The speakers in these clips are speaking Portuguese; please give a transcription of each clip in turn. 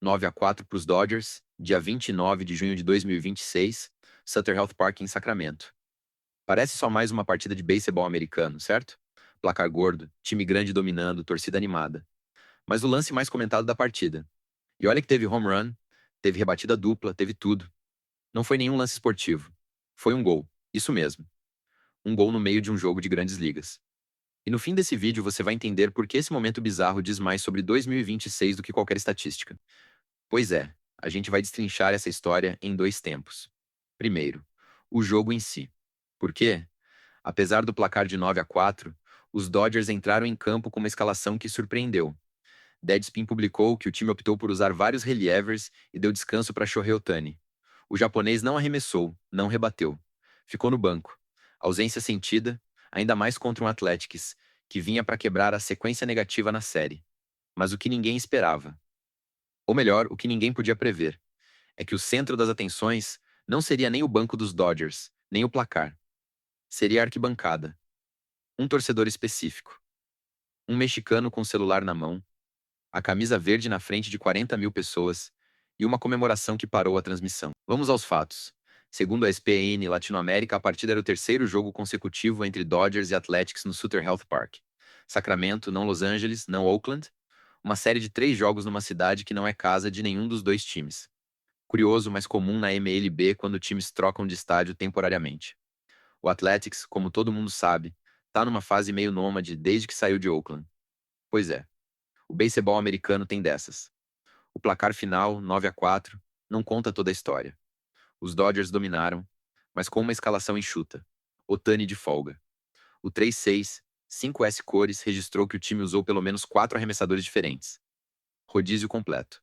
9-4 para os Dodgers, dia 29 de junho de 2026, Sutter Health Park em Sacramento. Parece só mais uma partida de beisebol americano, certo? Placar gordo, time grande dominando, torcida animada. Mas o lance mais comentado da partida. E olha que teve home run, teve rebatida dupla, teve tudo. Não foi nenhum lance esportivo. Foi um gol. Isso mesmo. Um gol no meio de um jogo de grandes ligas. E no fim desse vídeo você vai entender por que esse momento bizarro diz mais sobre 2026 do que qualquer estatística. Pois é, a gente vai destrinchar essa história em dois tempos. Primeiro, o jogo em si. Por quê? Apesar do placar de 9-4, os Dodgers entraram em campo com uma escalação que surpreendeu. Deadspin publicou que o time optou por usar vários relievers e deu descanso para Shohei Ohtani. O japonês não arremessou, não rebateu. Ficou no banco. Ausência sentida, ainda mais contra um Athletics, que vinha para quebrar a sequência negativa na série. Mas o que ninguém esperava, ou melhor, o que ninguém podia prever, é que o centro das atenções não seria nem o banco dos Dodgers, nem o placar. Seria a arquibancada. Um torcedor específico. Um mexicano com o celular na mão, a camisa verde na frente de 40 mil pessoas e uma comemoração que parou a transmissão. Vamos aos fatos. Segundo a ESPN Latinoamérica, a partida era o terceiro jogo consecutivo entre Dodgers e Athletics no Sutter Health Park. Sacramento, não Los Angeles, não Oakland. Uma série de 3 jogos numa cidade que não é casa de nenhum dos dois times. Curioso, mas comum na MLB quando times trocam de estádio temporariamente. O Athletics, como todo mundo sabe, tá numa fase meio nômade desde que saiu de Oakland. Pois é, o beisebol americano tem dessas. O placar final, 9-4, não conta toda a história. Os Dodgers dominaram, mas com uma escalação enxuta. Ohtani de folga. O 3-6, 5S cores registrou que o time usou pelo menos 4 arremessadores diferentes. Rodízio completo.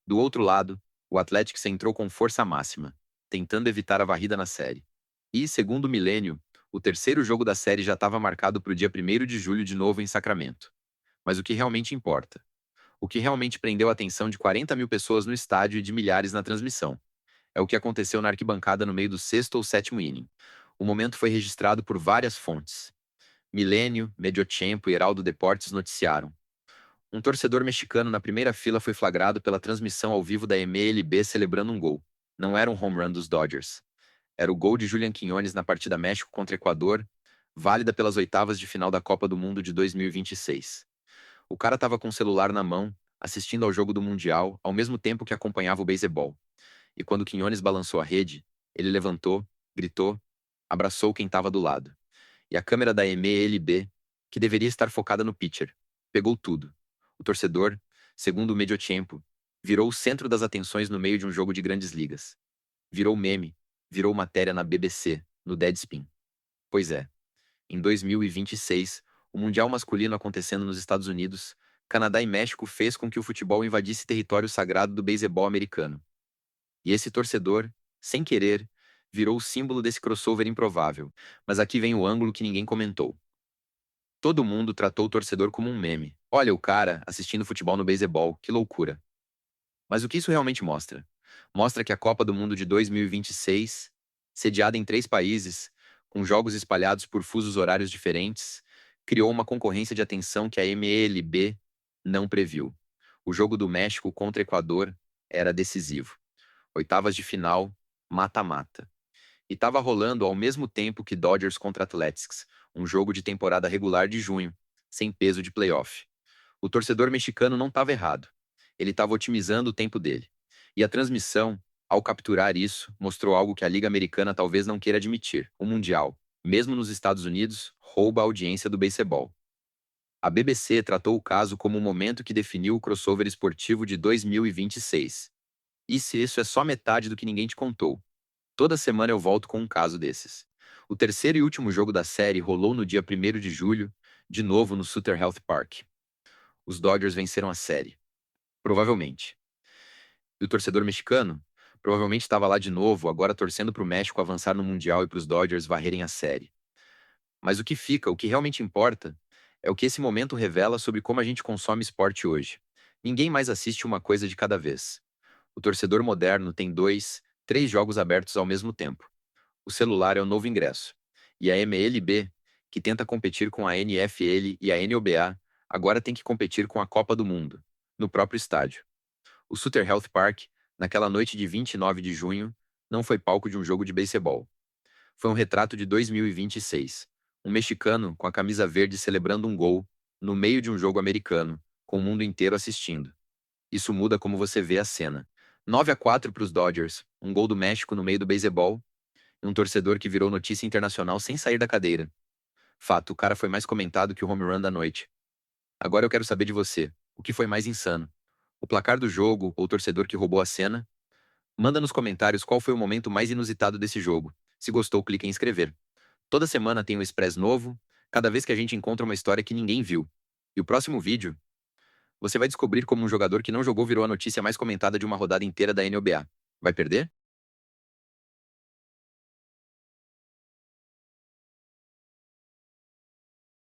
Do outro lado, o Athletics entrou com força máxima, tentando evitar a varrida na série. E, segundo o Milênio, o terceiro jogo da série já estava marcado para o dia 1º de julho de novo em Sacramento. Mas o que realmente importa? O que realmente prendeu a atenção de 40 mil pessoas no estádio e de milhares na transmissão? É o que aconteceu na arquibancada no meio do sexto ou sétimo inning. O momento foi registrado por várias fontes. Milênio, Mediotempo e Heraldo Deportes noticiaram. Um torcedor mexicano na primeira fila foi flagrado pela transmissão ao vivo da MLB celebrando um gol. Não era um home run dos Dodgers. Era o gol de Julian Quiñones na partida México contra Equador, válida pelas oitavas de final da Copa do Mundo de 2026. O cara estava com o celular na mão, assistindo ao jogo do Mundial, ao mesmo tempo que acompanhava o beisebol. E quando Quiñones balançou a rede, ele levantou, gritou, abraçou quem estava do lado. E a câmera da MLB, que deveria estar focada no pitcher, pegou tudo. O torcedor, segundo o Mediotempo, virou o centro das atenções no meio de um jogo de grandes ligas. Virou meme, virou matéria na BBC, no Deadspin. Pois é, em 2026, o Mundial masculino acontecendo nos Estados Unidos, Canadá e México fez com que o futebol invadisse território sagrado do beisebol americano. E esse torcedor, sem querer, virou o símbolo desse crossover improvável. Mas aqui vem o ângulo que ninguém comentou. Todo mundo tratou o torcedor como um meme. Olha o cara assistindo futebol no beisebol, que loucura. Mas o que isso realmente mostra? Mostra que a Copa do Mundo de 2026, sediada em 3 países, com jogos espalhados por fusos horários diferentes, criou uma concorrência de atenção que a MLB não previu. O jogo do México contra Equador era decisivo. Oitavas de final, mata-mata. E estava rolando ao mesmo tempo que Dodgers contra Athletics, um jogo de temporada regular de junho, sem peso de playoff. O torcedor mexicano não estava errado. Ele estava otimizando o tempo dele. E a transmissão, ao capturar isso, mostrou algo que a Liga Americana talvez não queira admitir. O Mundial, mesmo nos Estados Unidos, rouba a audiência do beisebol. A BBC tratou o caso como o momento que definiu o crossover esportivo de 2026. E se isso é só metade do que ninguém te contou? Toda semana eu volto com um caso desses. O terceiro e último jogo da série rolou no dia 1º de julho, de novo no Sutter Health Park. Os Dodgers venceram a série. Provavelmente. E o torcedor mexicano? Provavelmente estava lá de novo, agora torcendo para o México avançar no Mundial e para os Dodgers varrerem a série. Mas o que fica, o que realmente importa, é o que esse momento revela sobre como a gente consome esporte hoje. Ninguém mais assiste uma coisa de cada vez. O torcedor moderno tem 2, 3 jogos abertos ao mesmo tempo. O celular é o novo ingresso. E a MLB, que tenta competir com a NFL e a NOBA, agora tem que competir com a Copa do Mundo, no próprio estádio. O Sutter Health Park, naquela noite de 29 de junho, não foi palco de um jogo de beisebol. Foi um retrato de 2026. Um mexicano com a camisa verde celebrando um gol, no meio de um jogo americano, com o mundo inteiro assistindo. Isso muda como você vê a cena. 9-4 para os Dodgers, um gol do México no meio do beisebol, e um torcedor que virou notícia internacional sem sair da cadeira. Fato, o cara foi mais comentado que o home run da noite. Agora eu quero saber de você. O que foi mais insano? O placar do jogo ou o torcedor que roubou a cena? Manda nos comentários qual foi o momento mais inusitado desse jogo. Se gostou, clique em inscrever. Toda semana tem um Express novo, cada vez que a gente encontra uma história que ninguém viu. E o próximo vídeo, você vai descobrir como um jogador que não jogou virou a notícia mais comentada de uma rodada inteira da NBA. Vai perder?